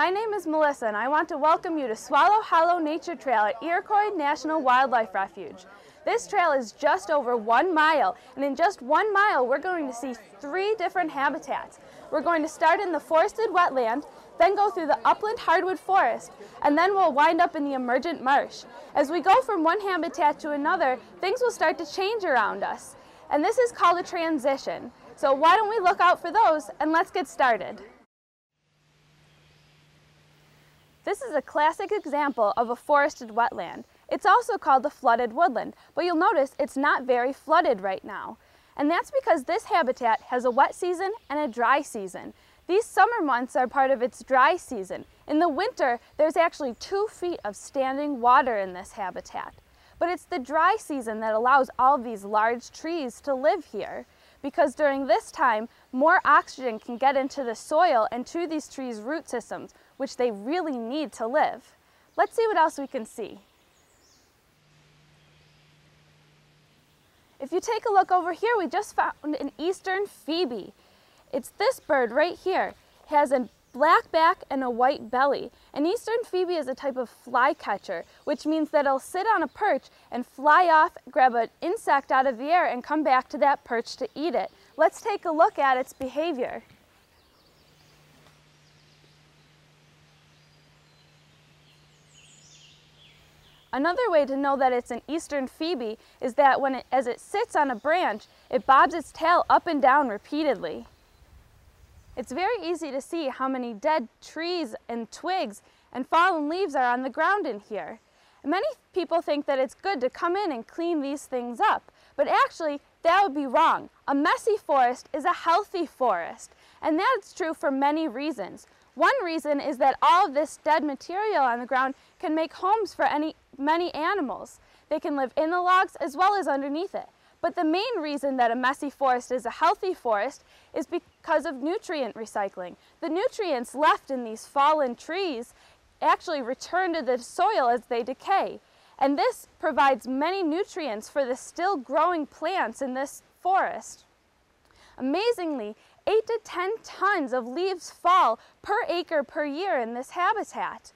My name is Melissa and I want to welcome you to Swallow Hollow Nature Trail at Iroquois National Wildlife Refuge. This trail is just over 1 mile, and in just 1 mile we're going to see 3 different habitats. We're going to start in the forested wetland, then go through the upland hardwood forest, and then we'll wind up in the emergent marsh. As we go from one habitat to another, things will start to change around us, and this is called a transition. So why don't we look out for those, and let's get started. This is a classic example of a forested wetland. It's also called a flooded woodland, but you'll notice it's not very flooded right now. And that's because this habitat has a wet season and a dry season. These summer months are part of its dry season. In the winter, there's actually 2 feet of standing water in this habitat. But it's the dry season that allows all of these large trees to live here, because during this time, more oxygen can get into the soil and to these trees' root systems, which they really need to live. Let's see what else we can see. If you take a look over here, we just found an eastern phoebe. It's this bird right here. It has a black back and a white belly. An eastern phoebe is a type of flycatcher, which means that it'll sit on a perch and fly off, grab an insect out of the air, and come back to that perch to eat it. Let's take a look at its behavior. Another way to know that it's an eastern phoebe is that as it sits on a branch, it bobs its tail up and down repeatedly. It's very easy to see how many dead trees and twigs and fallen leaves are on the ground in here. And many people think that it's good to come in and clean these things up, but actually that would be wrong. A messy forest is a healthy forest, and that's true for many reasons. One reason is that all of this dead material on the ground can make homes for many animals. They can live in the logs as well as underneath it. But the main reason that a messy forest is a healthy forest is because of nutrient recycling. The nutrients left in these fallen trees actually return to the soil as they decay. And this provides many nutrients for the still growing plants in this forest. Amazingly, 8 to 10 tons of leaves fall per acre per year in this habitat.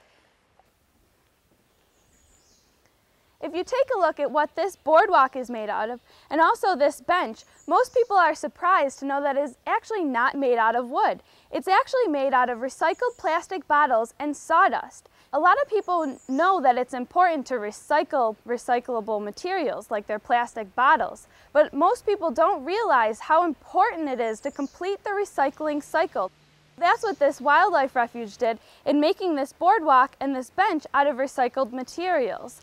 If you take a look at what this boardwalk is made out of, and also this bench, most people are surprised to know that it's actually not made out of wood. It's actually made out of recycled plastic bottles and sawdust. A lot of people know that it's important to recycle recyclable materials like their plastic bottles, but most people don't realize how important it is to complete the recycling cycle. That's what this wildlife refuge did in making this boardwalk and this bench out of recycled materials.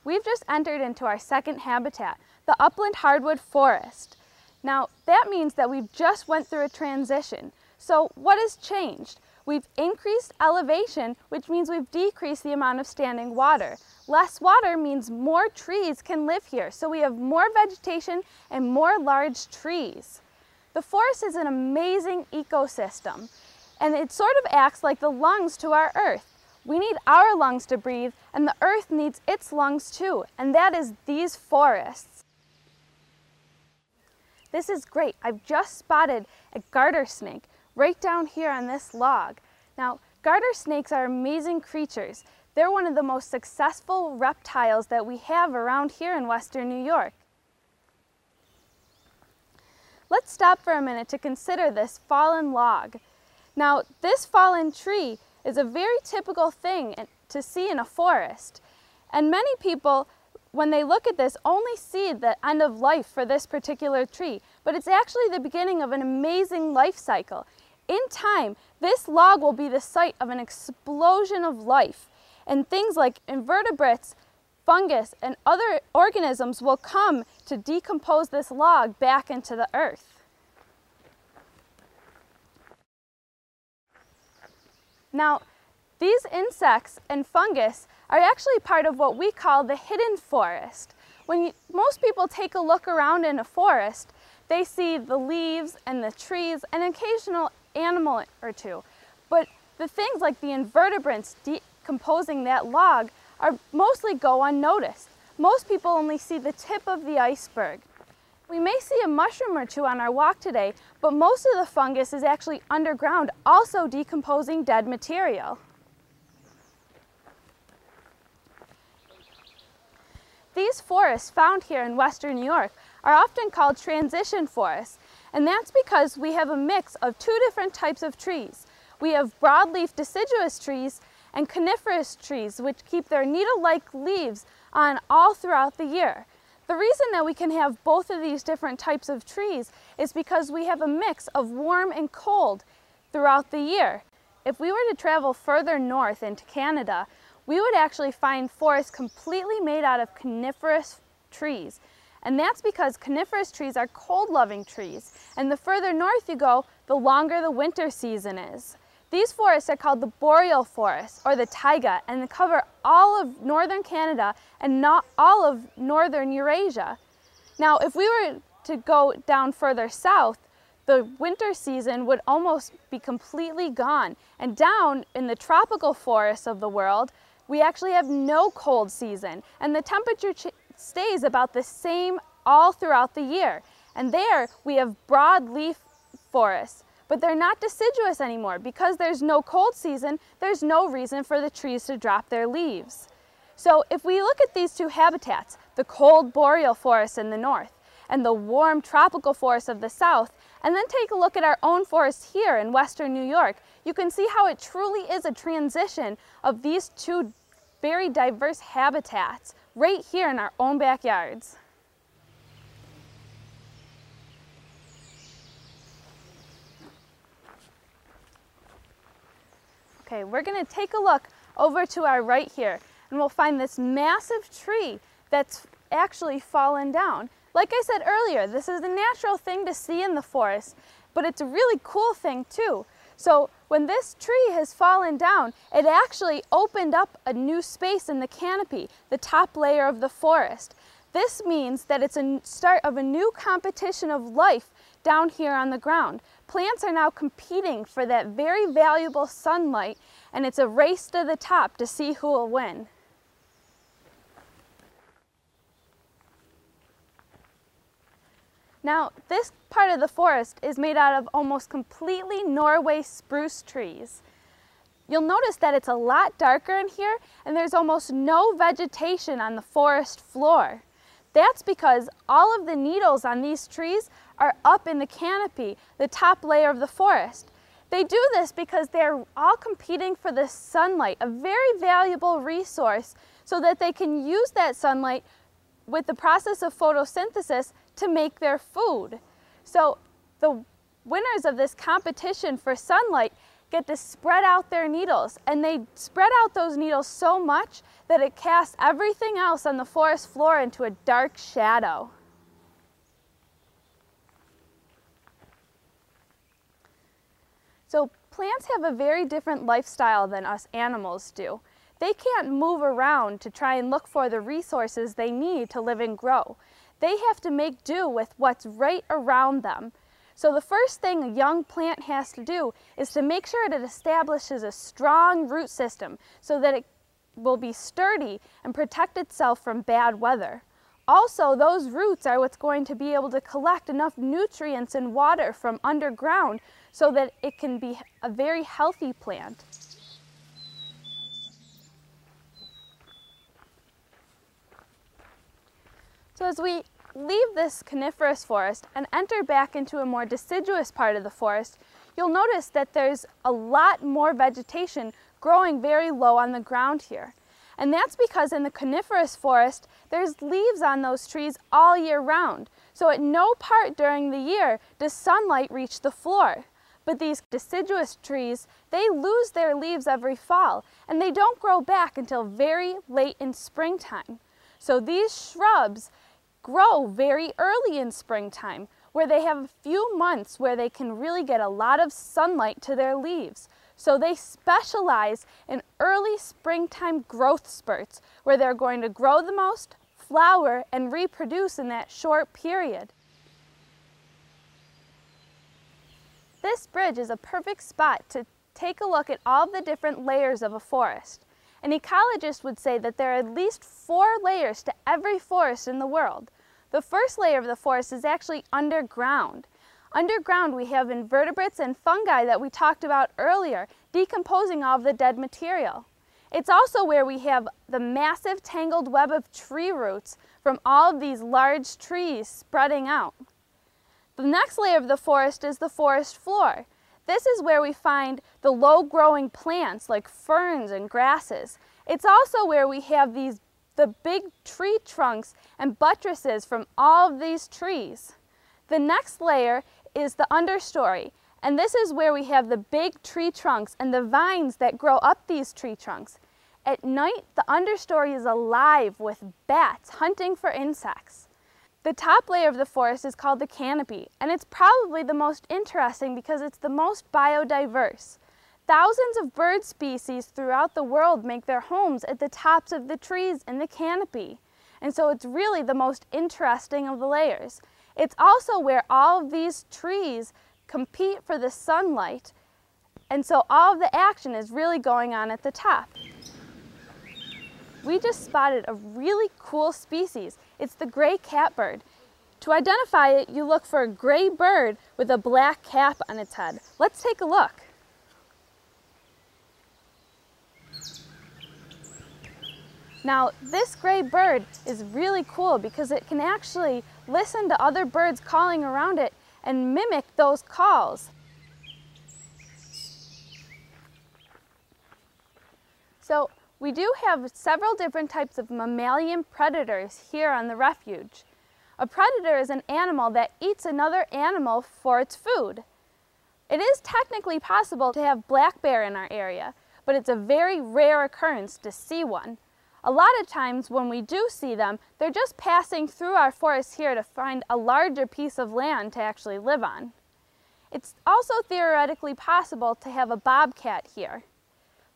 We've just entered into our second habitat, the upland hardwood forest. Now, that means that we've just went through a transition. So what has changed? We've increased elevation, which means we've decreased the amount of standing water. Less water means more trees can live here, so we have more vegetation and more large trees. The forest is an amazing ecosystem, and it sort of acts like the lungs to our earth. We need our lungs to breathe, and the earth needs its lungs too, and that is these forests. This is great. I've just spotted a garter snake right down here on this log. Now, garter snakes are amazing creatures. They're one of the most successful reptiles that we have around here in Western New York. Let's stop for a minute to consider this fallen log. Now, this fallen tree is a very typical thing to see in a forest. And many people, when they look at this, only see the end of life for this particular tree, but it's actually the beginning of an amazing life cycle. In time, this log will be the site of an explosion of life, and things like invertebrates, fungus, and other organisms will come to decompose this log back into the earth. Now, these insects and fungus are actually part of what we call the hidden forest. When most people take a look around in a forest, they see the leaves and the trees and an occasional animal or two. But the things like the invertebrates decomposing that log mostly go unnoticed. Most people only see the tip of the iceberg. We may see a mushroom or two on our walk today, but most of the fungus is actually underground, also decomposing dead material. These forests found here in western New York are often called transition forests, and that's because we have a mix of two different types of trees. We have broadleaf deciduous trees and coniferous trees, which keep their needle-like leaves on all throughout the year. The reason that we can have both of these different types of trees is because we have a mix of warm and cold throughout the year. If we were to travel further north into Canada, we would actually find forests completely made out of coniferous trees. And that's because coniferous trees are cold-loving trees, and the further north you go, the longer the winter season is. These forests are called the boreal forests, or the taiga, and they cover all of northern Canada and not all of northern Eurasia. Now, if we were to go down further south, the winter season would almost be completely gone. And down in the tropical forests of the world, we actually have no cold season, and the temperature stays about the same all throughout the year. And there we have broadleaf forests. But they're not deciduous anymore. Because there's no cold season, there's no reason for the trees to drop their leaves. So if we look at these two habitats, the cold boreal forests in the north and the warm tropical forests of the south, and then take a look at our own forest here in western New York, you can see how it truly is a transition of these two very diverse habitats right here in our own backyards. Okay, we're going to take a look over to our right here, and we'll find this massive tree that's actually fallen down. Like I said earlier, this is a natural thing to see in the forest, but it's a really cool thing too. So when this tree has fallen down, it actually opened up a new space in the canopy, the top layer of the forest. This means that it's a start of a new competition of life down here on the ground. Plants are now competing for that very valuable sunlight, and it's a race to the top to see who will win. Now, this part of the forest is made out of almost completely Norway spruce trees. You'll notice that it's a lot darker in here, and there's almost no vegetation on the forest floor. That's because all of the needles on these trees are up in the canopy, the top layer of the forest. They do this because they're all competing for the sunlight, a very valuable resource, so that they can use that sunlight with the process of photosynthesis to make their food. So the winners of this competition for sunlight get to spread out their needles, and they spread out those needles so much that it casts everything else on the forest floor into a dark shadow. So plants have a very different lifestyle than us animals do. They can't move around to try and look for the resources they need to live and grow. They have to make do with what's right around them. So the first thing a young plant has to do is to make sure that it establishes a strong root system so that it will be sturdy and protect itself from bad weather. Also, those roots are what's going to be able to collect enough nutrients and water from underground so that it can be a very healthy plant. So as we leave this coniferous forest and enter back into a more deciduous part of the forest, you'll notice that there's a lot more vegetation growing very low on the ground here. And that's because in the coniferous forest, there's leaves on those trees all year round. So at no part during the year does sunlight reach the floor. But these deciduous trees, they lose their leaves every fall, and they don't grow back until very late in springtime. So these shrubs grow very early in springtime, where they have a few months where they can really get a lot of sunlight to their leaves. So they specialize in early springtime growth spurts, where they're going to grow the most, flower, and reproduce in that short period. This bridge is a perfect spot to take a look at all the different layers of a forest. An ecologist would say that there are at least 4 layers to every forest in the world. The first layer of the forest is actually underground. Underground we have invertebrates and fungi that we talked about earlier, decomposing all of the dead material. It's also where we have the massive tangled web of tree roots from all of these large trees spreading out. The next layer of the forest is the forest floor. This is where we find the low-growing plants like ferns and grasses. It's also where we have the big tree trunks and buttresses from all of these trees. The next layer is the understory, and this is where we have the big tree trunks and the vines that grow up these tree trunks. At night, the understory is alive with bats hunting for insects. The top layer of the forest is called the canopy, and it's probably the most interesting because it's the most biodiverse. Thousands of bird species throughout the world make their homes at the tops of the trees in the canopy, and so it's really the most interesting of the layers. It's also where all of these trees compete for the sunlight, and so all of the action is really going on at the top. We just spotted a really cool species. It's the gray catbird. To identify it, you look for a gray bird with a black cap on its head. Let's take a look. Now, this gray bird is really cool because it can actually listen to other birds calling around it and mimic those calls. So, we do have several different types of mammalian predators here on the refuge. A predator is an animal that eats another animal for its food. It is technically possible to have black bear in our area, but it's a very rare occurrence to see one. A lot of times when we do see them, they're just passing through our forest here to find a larger piece of land to actually live on. It's also theoretically possible to have a bobcat here.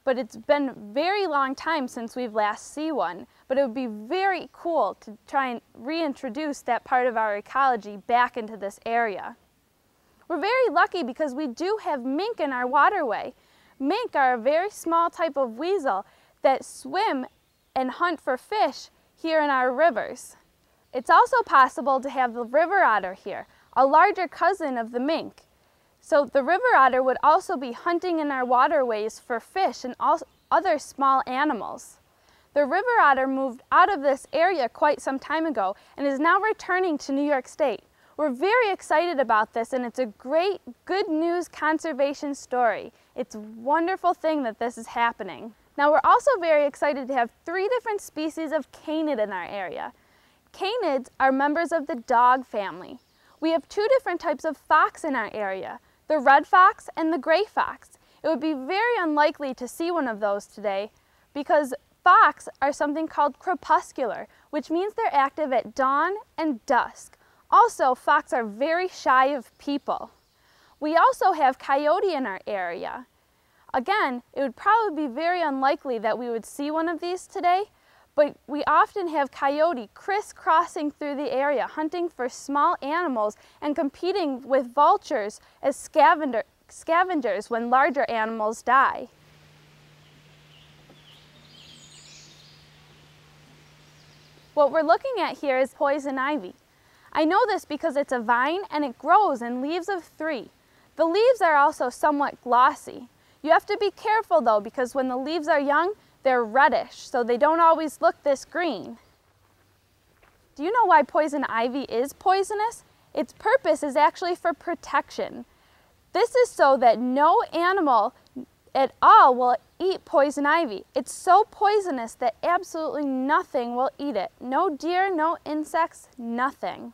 But it's been a very long time since we've last seen one, but it would be very cool to try and reintroduce that part of our ecology back into this area. We're very lucky because we do have mink in our waterway. Mink are a very small type of weasel that swim and hunt for fish here in our rivers. It's also possible to have the river otter here, a larger cousin of the mink. So the river otter would also be hunting in our waterways for fish and other small animals. The river otter moved out of this area quite some time ago and is now returning to New York State. We're very excited about this, and it's a great good news conservation story. It's a wonderful thing that this is happening. Now, we're also very excited to have 3 different species of canid in our area. Canids are members of the dog family. We have 2 different types of fox in our area, the red fox and the gray fox. It would be very unlikely to see one of those today because fox are something called crepuscular, which means they're active at dawn and dusk. Also, fox are very shy of people. We also have coyote in our area. Again, it would probably be very unlikely that we would see one of these today, but we often have coyote crisscrossing through the area, hunting for small animals and competing with vultures as scavengers when larger animals die. What we're looking at here is poison ivy. I know this because it's a vine and it grows in leaves of 3. The leaves are also somewhat glossy. You have to be careful though, because when the leaves are young, they're reddish, so they don't always look this green. Do you know why poison ivy is poisonous? Its purpose is actually for protection. This is so that no animal at all will eat poison ivy. It's so poisonous that absolutely nothing will eat it. No deer, no insects, nothing.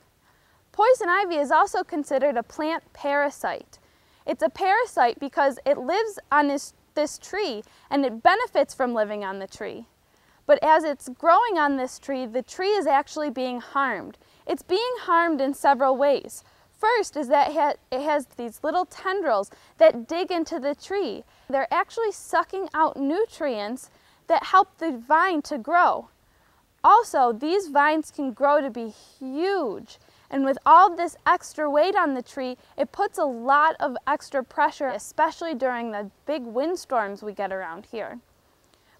Poison ivy is also considered a plant parasite. It's a parasite because it lives on this tree and it benefits from living on the tree. But as it's growing on this tree, the tree is actually being harmed. It's being harmed in several ways. First is that it has these little tendrils that dig into the tree. They're actually sucking out nutrients that help the vine to grow. Also, these vines can grow to be huge. And with all this extra weight on the tree, it puts a lot of extra pressure, especially during the big windstorms we get around here.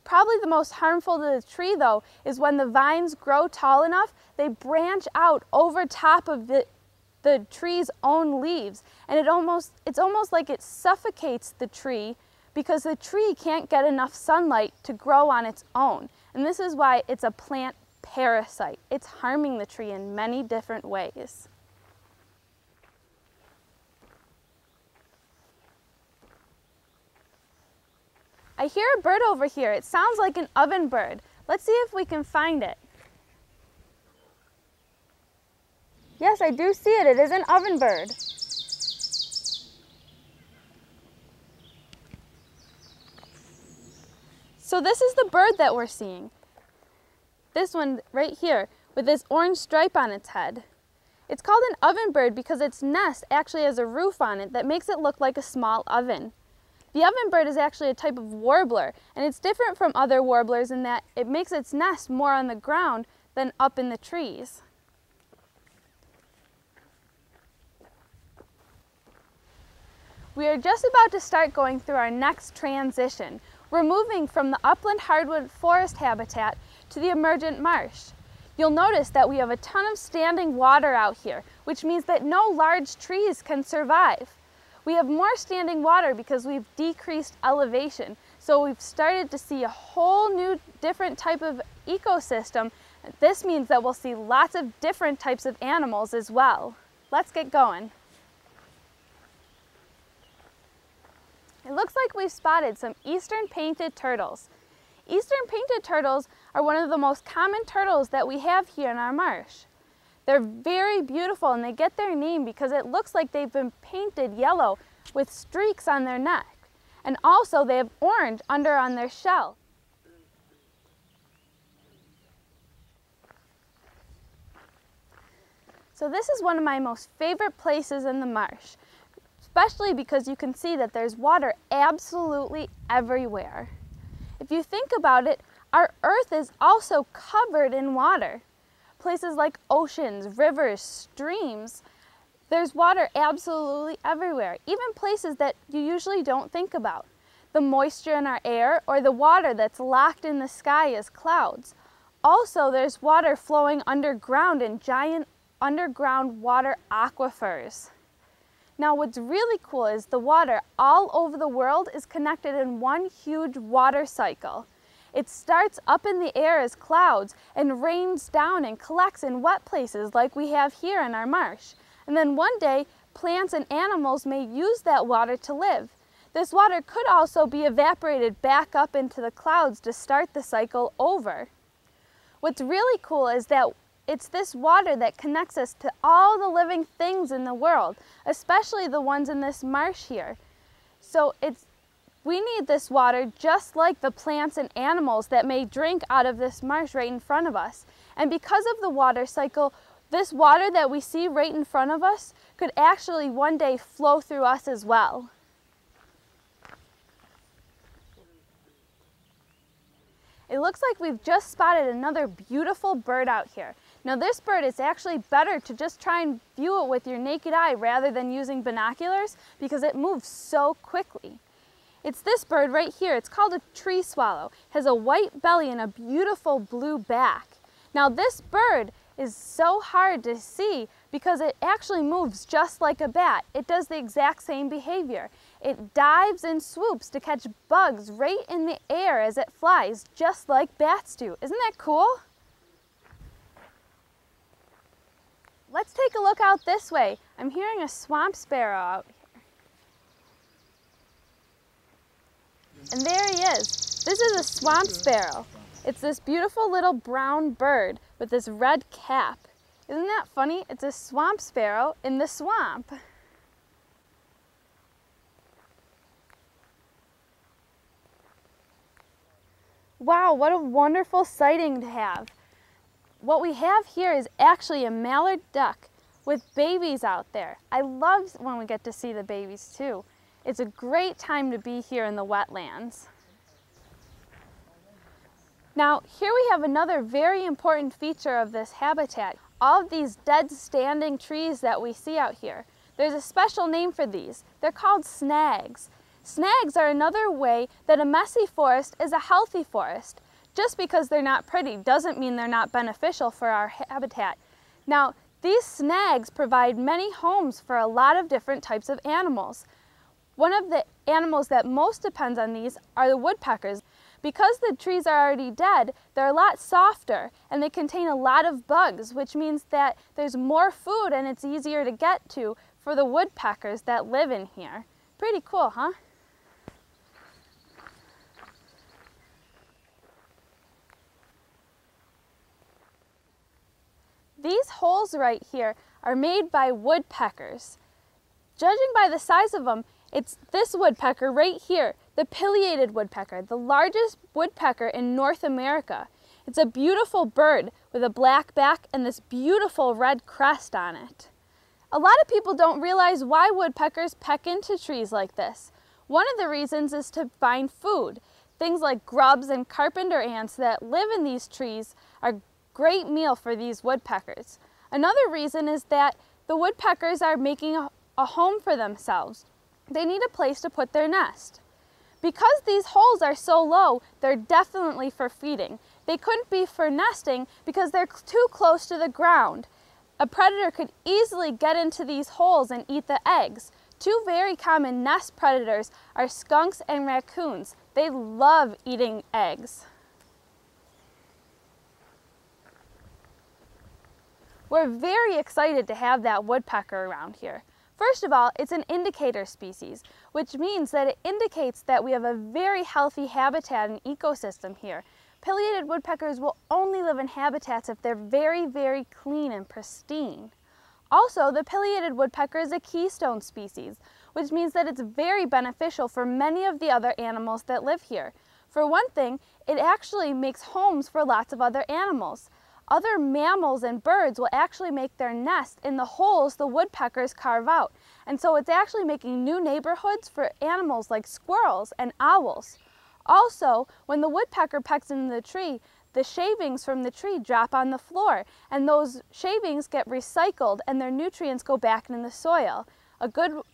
Probably the most harmful to the tree though is when the vines grow tall enough, they branch out over top of the tree's own leaves, and it's almost like it suffocates the tree because the tree can't get enough sunlight to grow on its own. And this is why it's a plant parasite. It's harming the tree in many different ways. I hear a bird over here. It sounds like an oven bird. Let's see if we can find it. Yes, I do see it. It is an oven bird. So this is the bird that we're seeing. This one right here with this orange stripe on its head. It's called an oven bird because its nest actually has a roof on it that makes it look like a small oven. The oven bird is actually a type of warbler, and it's different from other warblers in that it makes its nest more on the ground than up in the trees. We are just about to start going through our next transition. We're moving from the upland hardwood forest habitat to the emergent marsh. You'll notice that we have a ton of standing water out here, which means that no large trees can survive. We have more standing water because we've decreased elevation, so we've started to see a whole new different type of ecosystem. This means that we'll see lots of different types of animals as well. Let's get going. It looks like we've spotted some eastern painted turtles. Eastern painted turtles are one of the most common turtles that we have here in our marsh. They're very beautiful, and they get their name because it looks like they've been painted yellow with streaks on their neck. And also they have orange under on their shell. So this is one of my most favorite places in the marsh, especially because you can see that there's water absolutely everywhere. If you think about it, our earth is also covered in water. Places like oceans, rivers, streams, there's water absolutely everywhere, even places that you usually don't think about. The moisture in our air or the water that's locked in the sky as clouds. Also, there's water flowing underground in giant underground water aquifers. Now what's really cool is the water all over the world is connected in one huge water cycle. It starts up in the air as clouds and rains down and collects in wet places like we have here in our marsh. And then one day, plants and animals may use that water to live. This water could also be evaporated back up into the clouds to start the cycle over. What's really cool is that it's this water that connects us to all the living things in the world, especially the ones in this marsh here. So we need this water just like the plants and animals that may drink out of this marsh right in front of us. And because of the water cycle, this water that we see right in front of us could actually one day flow through us as well. It looks like we've just spotted another beautiful bird out here. Now this bird is actually better to just try and view it with your naked eye rather than using binoculars because it moves so quickly. It's this bird right here. It's called a tree swallow. It has a white belly and a beautiful blue back. Now this bird is so hard to see because it actually moves just like a bat. It does the exact same behavior. It dives and swoops to catch bugs right in the air as it flies, just like bats do. Isn't that cool? Let's take a look out this way. I'm hearing a swamp sparrow out here. And there he is. This is a swamp sparrow. It's this beautiful little brown bird with this red cap. Isn't that funny? It's a swamp sparrow in the swamp. Wow, what a wonderful sighting to have. What we have here is actually a mallard duck with babies out there. I love when we get to see the babies too. It's a great time to be here in the wetlands. Now, here we have another very important feature of this habitat. All of these dead standing trees that we see out here, there's a special name for these. They're called snags. Snags are another way that a messy forest is a healthy forest. Just because they're not pretty doesn't mean they're not beneficial for our habitat. Now, these snags provide many homes for a lot of different types of animals. One of the animals that most depends on these are the woodpeckers. Because the trees are already dead, they're a lot softer and they contain a lot of bugs, which means that there's more food and it's easier to get to for the woodpeckers that live in here. Pretty cool, huh? These holes right here are made by woodpeckers. Judging by the size of them, it's this woodpecker right here, the pileated woodpecker, the largest woodpecker in North America. It's a beautiful bird with a black back and this beautiful red crest on it. A lot of people don't realize why woodpeckers peck into trees like this. One of the reasons is to find food. Things like grubs and carpenter ants that live in these trees are great meal for these woodpeckers. Another reason is that the woodpeckers are making a home for themselves. They need a place to put their nest. Because these holes are so low, they're definitely for feeding. They couldn't be for nesting because they're too close to the ground. A predator could easily get into these holes and eat the eggs. Two very common nest predators are skunks and raccoons. They love eating eggs. We're very excited to have that woodpecker around here. First of all, it's an indicator species, which means that it indicates that we have a very healthy habitat and ecosystem here. Pileated woodpeckers will only live in habitats if they're very, very clean and pristine. Also, the pileated woodpecker is a keystone species, which means that it's very beneficial for many of the other animals that live here. For one thing, it actually makes homes for lots of other animals. Other mammals and birds will actually make their nest in the holes the woodpeckers carve out. And so it's actually making new neighborhoods for animals like squirrels and owls. Also, when the woodpecker pecks into the tree, the shavings from the tree drop on the floor, and those shavings get recycled and their nutrients go back in the soil.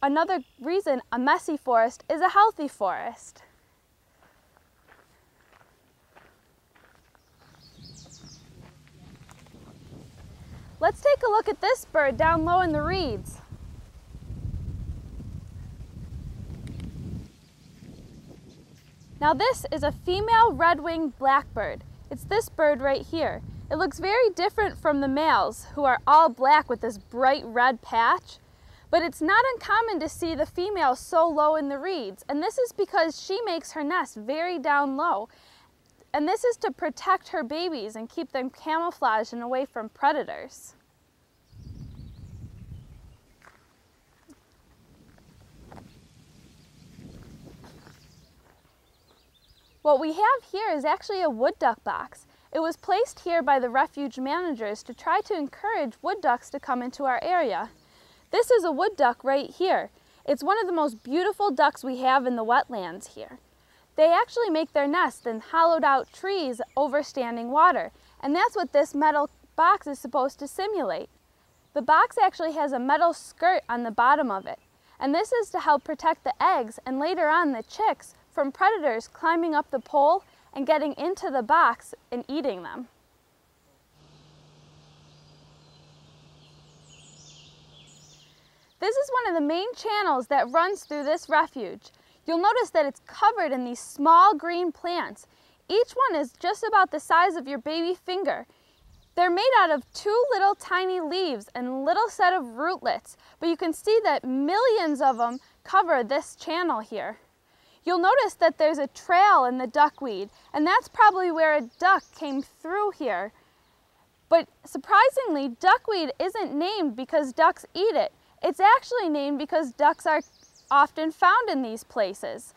Another reason a messy forest is a healthy forest. Let's take a look at this bird down low in the reeds. Now this is a female red-winged blackbird. It's this bird right here. It looks very different from the males, who are all black with this bright red patch. But it's not uncommon to see the female so low in the reeds, and this is because she makes her nest very down low. And this is to protect her babies and keep them camouflaged and away from predators. What we have here is actually a wood duck box. It was placed here by the refuge managers to try to encourage wood ducks to come into our area. This is a wood duck right here. It's one of the most beautiful ducks we have in the wetlands here. They actually make their nest in hollowed out trees over standing water, and that's what this metal box is supposed to simulate. The box actually has a metal skirt on the bottom of it, and this is to help protect the eggs and later on the chicks from predators climbing up the pole and getting into the box and eating them. This is one of the main channels that runs through this refuge. You'll notice that it's covered in these small green plants. Each one is just about the size of your baby finger. They're made out of two little tiny leaves and a little set of rootlets, but you can see that millions of them cover this channel here. You'll notice that there's a trail in the duckweed, and that's probably where a duck came through here. But surprisingly, duckweed isn't named because ducks eat it. It's actually named because ducks are often found in these places.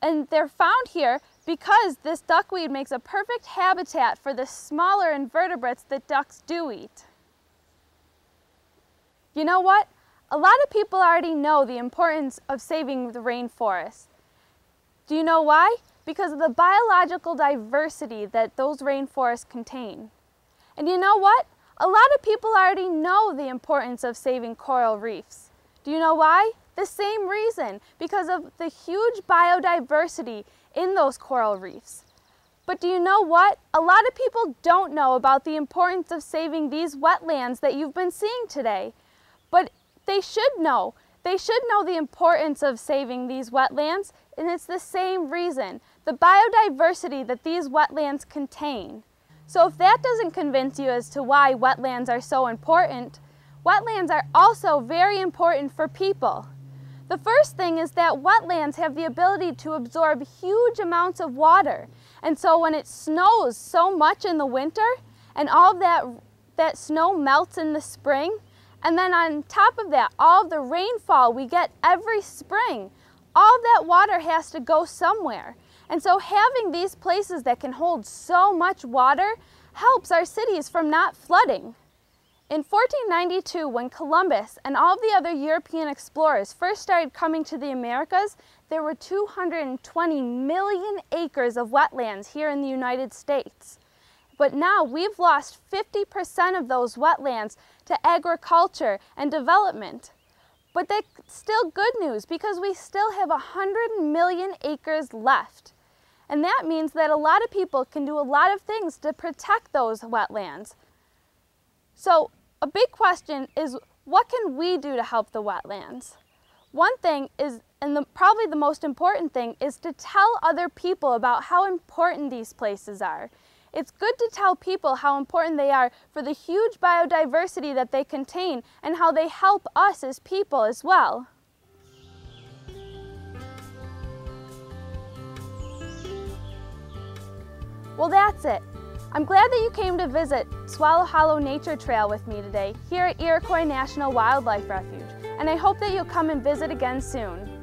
And they're found here because this duckweed makes a perfect habitat for the smaller invertebrates that ducks do eat. You know what? A lot of people already know the importance of saving the rainforest. Do you know why? Because of the biological diversity that those rainforests contain. And you know what? A lot of people already know the importance of saving coral reefs. Do you know why? The same reason, because of the huge biodiversity in those coral reefs. But do you know what? A lot of people don't know about the importance of saving these wetlands that you've been seeing today. But they should know. They should know the importance of saving these wetlands, and it's the same reason, the biodiversity that these wetlands contain. So if that doesn't convince you as to why wetlands are so important, wetlands are also very important for people. The first thing is that wetlands have the ability to absorb huge amounts of water. And so when it snows so much in the winter, and all of that snow melts in the spring, and then on top of that, all of the rainfall we get every spring, all of that water has to go somewhere. And so having these places that can hold so much water helps our cities from not flooding. In 1492, when Columbus and all of the other European explorers first started coming to the Americas, there were 220 million acres of wetlands here in the United States. But now we've lost 50% of those wetlands to agriculture and development. But that's still good news because we still have 100 million acres left. And that means that a lot of people can do a lot of things to protect those wetlands. So a big question is, what can we do to help the wetlands? One thing is, and probably the most important thing, is to tell other people about how important these places are. It's good to tell people how important they are for the huge biodiversity that they contain and how they help us as people as well. Well, that's it. I'm glad that you came to visit Swallow Hollow Nature Trail with me today here at Iroquois National Wildlife Refuge, and I hope that you'll come and visit again soon.